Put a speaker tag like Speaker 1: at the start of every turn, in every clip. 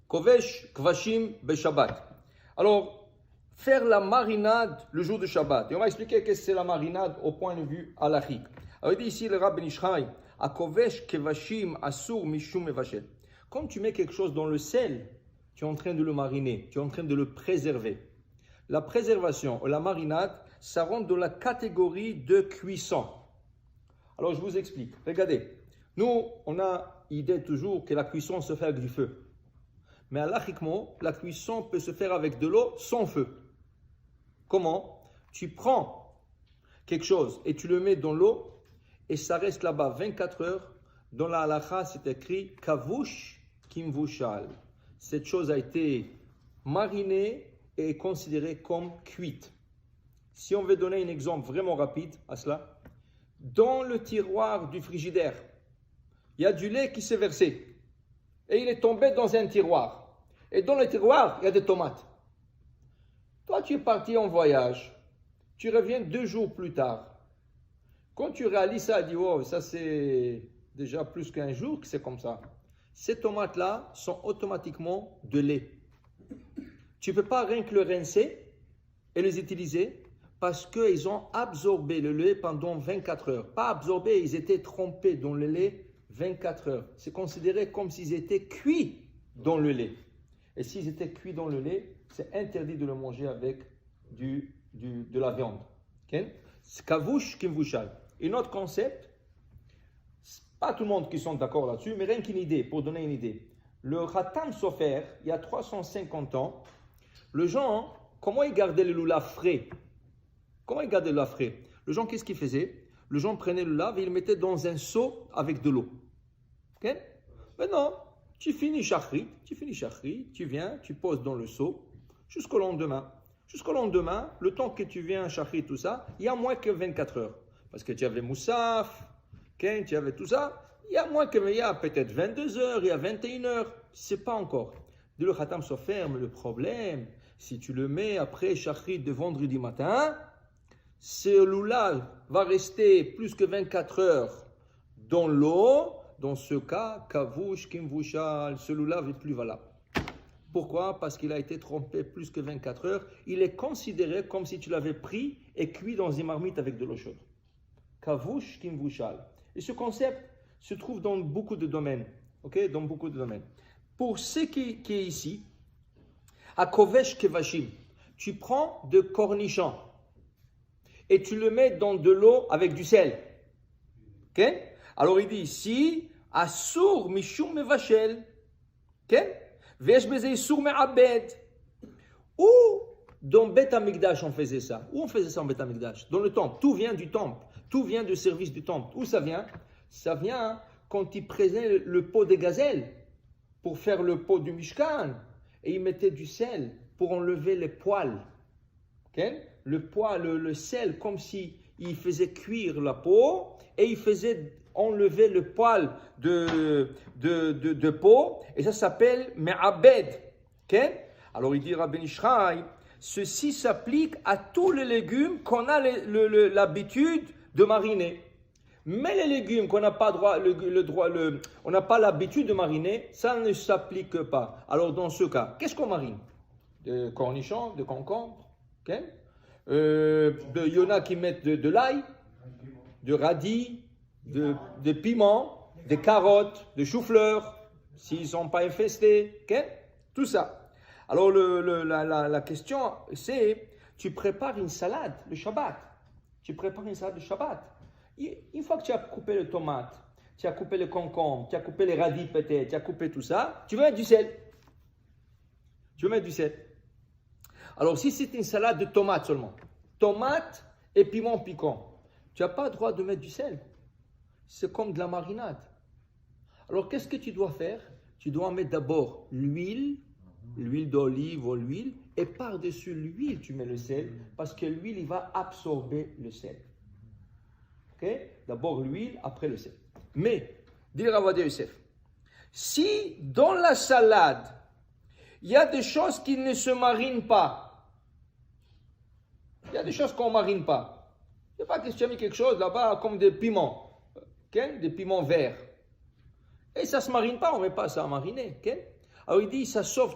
Speaker 1: Kovesh Kvashim Beshabbat. Alors, faire la marinade le jour de Shabbat. Et on va expliquer qu'est-ce que c'est la marinade au point de vue halachique. Alors, il dit ici le Rabbi Ben Ishraï, à Kovesh Kvashim Asur Mishum Mevashel. Quand tu mets quelque chose dans le sel, tu es en train de le mariner, tu es en train de le préserver. La préservation, la marinade, ça rentre dans la catégorie de cuisson. Alors, je vous explique. Regardez, nous, on a idée toujours que la cuisson se fait avec du feu. Mais halachiquement, la cuisson peut se faire avec de l'eau sans feu. Comment? Tu prends quelque chose et tu le mets dans l'eau et ça reste là-bas 24 heures. Dans la halacha, c'est écrit « kavush kimvushal ». Cette chose a été marinée et est considérée comme cuite. Si on veut donner un exemple vraiment rapide à cela, dans le tiroir du frigidaire, il y a du lait qui s'est versé et il est tombé dans un tiroir. Et dans le tiroir, il y a des tomates. Toi, tu es parti en voyage, tu reviens 2 jours plus tard. Quand tu réalises ça, tu dis, oh, ça c'est déjà plus qu'un jour que c'est comme ça. Ces tomates-là sont automatiquement de lait. Tu ne peux pas rien que le rincer et les utiliser parce qu'ils ont absorbé le lait pendant 24 heures. Pas absorbé, ils étaient trempés dans le lait 24 heures. C'est considéré comme s'ils étaient cuits dans le lait. Et s'ils étaient cuits dans le lait, c'est interdit de le manger avec de la viande. Okay? C'est kavush kimvushal. Un autre concept, pas tout le monde qui sont d'accord là-dessus, mais rien qu'une idée, pour donner une idée. Le Khatam Sofer, il y a 350 ans, le gens, comment ils gardaient le lulav frais? Comment ils gardaient le lulav frais? Le gens, qu'est-ce qu'ils faisaient? Le gens prenait le lulav et ils le mettaient dans un seau avec de l'eau. Ok? Maintenant, tu finis shachrit, tu viens, tu poses dans le seau jusqu'au lendemain. Jusqu'au lendemain, le temps que tu viens shachrit, tout ça, il y a moins que 24 heures. Parce que tu avais moussaf, okay, tu avais tout ça, il y a peut-être 22 heures, il y a 21 heures, c'est pas encore. De le khatam se ferme, le problème, si tu le mets après shachrit de vendredi matin, ce lulav va rester plus que 24 heures dans l'eau. Dans ce cas, kavush kimvushal, ce lulav n'est plus valable. Pourquoi? Parce qu'il a été trempé plus que 24 heures. Il est considéré comme si tu l'avais pris et cuit dans une marmite avec de l'eau chaude. Kavush kimvushal. Et ce concept se trouve dans beaucoup de domaines. Okay? Dans beaucoup de domaines. Pour ce qui est ici, à kovesh kevashim, tu prends de cornichons et tu le mets dans de l'eau avec du sel. Okay? Alors il dit ici, Asur mishum mevashel. Okay? Vesh beze isur me'abed. Où dans Bet Amikdash on faisait ça? Où on faisait ça en Bet Amikdash? Dans le temple. Tout vient du temple. Tout vient du service du temple. Où ça vient? Ça vient quand ils prenaient le pot de gazelle pour faire le pot du Mishkan. Et ils mettaient du sel pour enlever les poils. Okay? Le poil, le sel, comme si il faisait cuire la peau et il faisait enlever le poil de peau, et ça s'appelle me'abed. Okay? Alors il dit Rabbi Ben Ishraï, ceci s'applique à tous les légumes qu'on a l'habitude de mariner. Mais les légumes qu'on n'a pas on n'a pas l'habitude de mariner, ça ne s'applique pas. Alors dans ce cas, qu'est-ce qu'on marine? De cornichons, de concombres, okay? Il y en a qui mettent de l'ail, de radis, de piments, de carottes, de choux-fleurs, s'ils ne sont pas infestés, okay? Tout ça. Alors la question c'est, tu prépares une salade le Shabbat. Tu prépares une salade le Shabbat. Une fois que tu as coupé les tomates, tu as coupé les concombres, tu as coupé les radis peut-être, tu as coupé tout ça, tu veux mettre du sel. Tu veux mettre du sel. Alors si c'est une salade de tomates seulement, tomates et piment piquant, tu n'as pas le droit de mettre du sel. C'est comme de la marinade. Alors qu'est-ce que tu dois faire? Tu dois mettre d'abord l'huile d'olive ou l'huile, et par-dessus l'huile tu mets le sel, parce que l'huile il va absorber le sel. Okay? D'abord l'huile, après le sel. Mais, dit le Rav Ovadia Yosef, si dans la salade, il y a des choses qui ne se marinent pas, il y a des choses qu'on ne marine pas. Il n'y a pas que tu as mis quelque chose là-bas comme des piments, okay? Des piments verts. Et ça ne se marine pas, on ne met pas ça à mariner. Okay? Alors il dit, ça sauve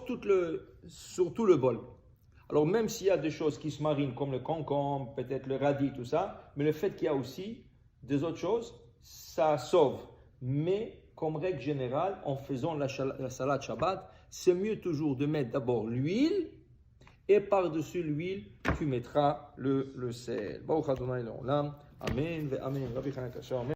Speaker 1: surtout le bol. Alors même s'il y a des choses qui se marinent, comme le concombre, peut-être le radis, tout ça, mais le fait qu'il y a aussi des autres choses, ça sauve. Mais comme règle générale, en faisant la salade Shabbat, c'est mieux toujours de mettre d'abord l'huile, et par-dessus l'huile, tu mettras le sel. Amen, amen.